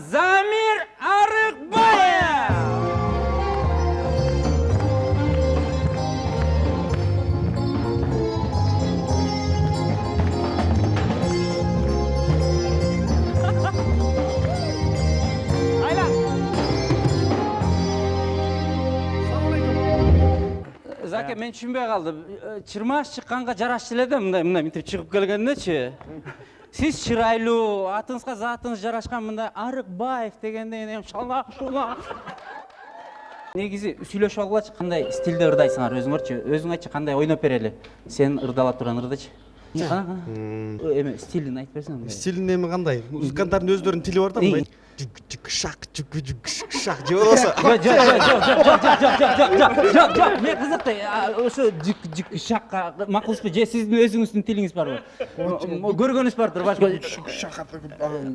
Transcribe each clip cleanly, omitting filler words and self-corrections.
Замир Арыкбаев! Заке, мен түшүнбөй калдым. Чырмаш чыкканга жарашчу эле да, мындай мынтип чыгып келгендечи. Сиз чырайлуу, атыңызга затыңыз жарашкан мындай Арыкбаев дегенден шалак шулак. Негизи сүйлөшүп алгылачы, кандай стилде ырдайсыңар өзүңөрчү? Өзүң айтчы, кандай ойноп берели? Сен ырдалап турган ырдачы. Эме стилин айтып берсең. Стилин эми кандай? Музыканттардын өздөрүнүн тили бар да мындай. Шак, шак же болбосо. Жок, мен кызыкты. Ошо шакка макулсузбу? Же сиздин өзүңүздүн тилиңиз барбы? Көргөнүңүз бардыр, башка. Шак.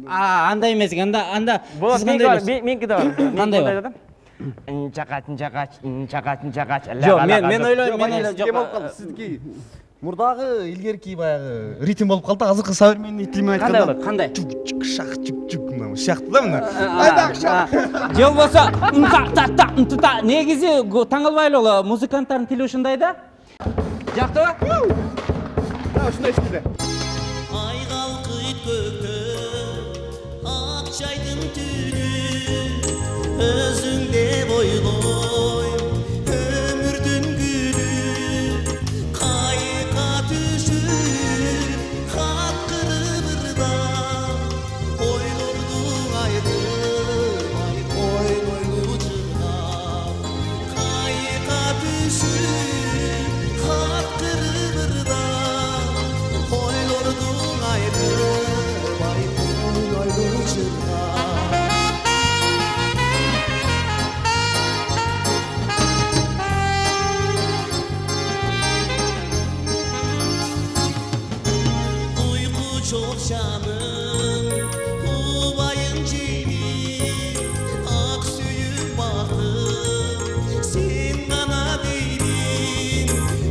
Андай эмес экен. Анда сиз кандай эле? Меники да бар. Кандай бар? Чакач. Жок, мен ойлойм, Кем болуп калды сиздики? Мурдагы илгерки баягы ритм болуп калды, азыркы современный тилмен айтканда. Кандай? Шак, мына сыяктуу да мына. Айдак шак. Же болбосо негизи таң калбай эле музыканттардын тили ушундай да? Жактыбы? Ушундай стилде. Ай қалқыт көктем, ақ жайдың түні, өзіңде ойлойм, өмірдің гүлі, қайыққа түсіп, хат қырыбырда, ойлордың айтып, ойлойлу жырғап, қайыққа түсіп, хат қырыбырда, ойлордың айтып, ойлойлу жырғап. Çok canım, ubayın ceyli, ak suyup baktım, sen bana değdin,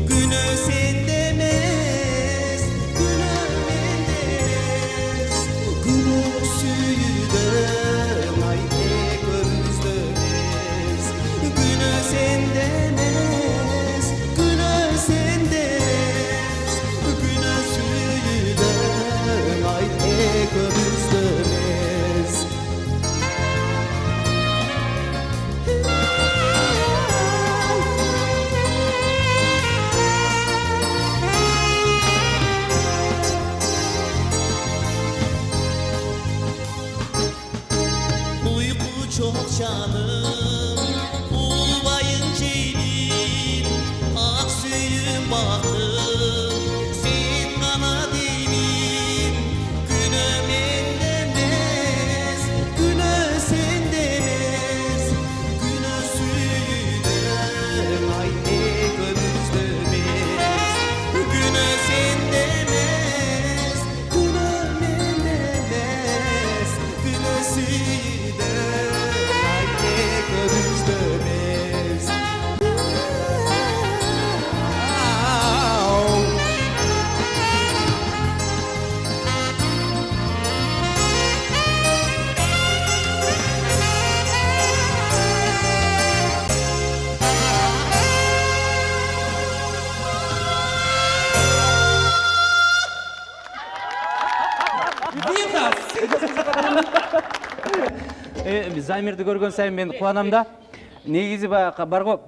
günü sen demez, günü ben demez, günü süyüdüm, ay tek ömüz dönmez, günü sen demez, günü sen demez, günü süyüdüm, ay tek ömüz dönmez. Uyku çok canım, ubayın ceylin, ak suyun baktım, sen bana değdin, günü ben demez, günü sen demez, günü süydüm, ay tek ömüz dönmez, günü sen demez, günü ben demez, günü süydüm, ay tek ömüz dönmez. Замирди көргөн сайын мен кубанам да. Негизи баягы бар го,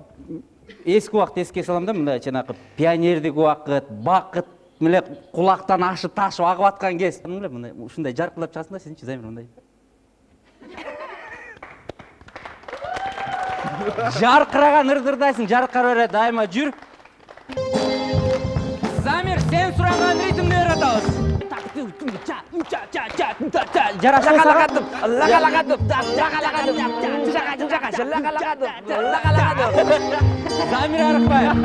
эски убакыт эске салам да, мындай жанагы пионердик убакыт, бакыт меле кулактан ашып ташып агып аткан кез. Мындай мындай ушундай жаркырап чыгасың да, сенчи Замир мындай. Жаркыраган ырдырдайсың, жаркыра бере дайыма жүр. Замир, сен сураган ритмди өйрөтөбүз. Жарашып Замир Арыкбаев.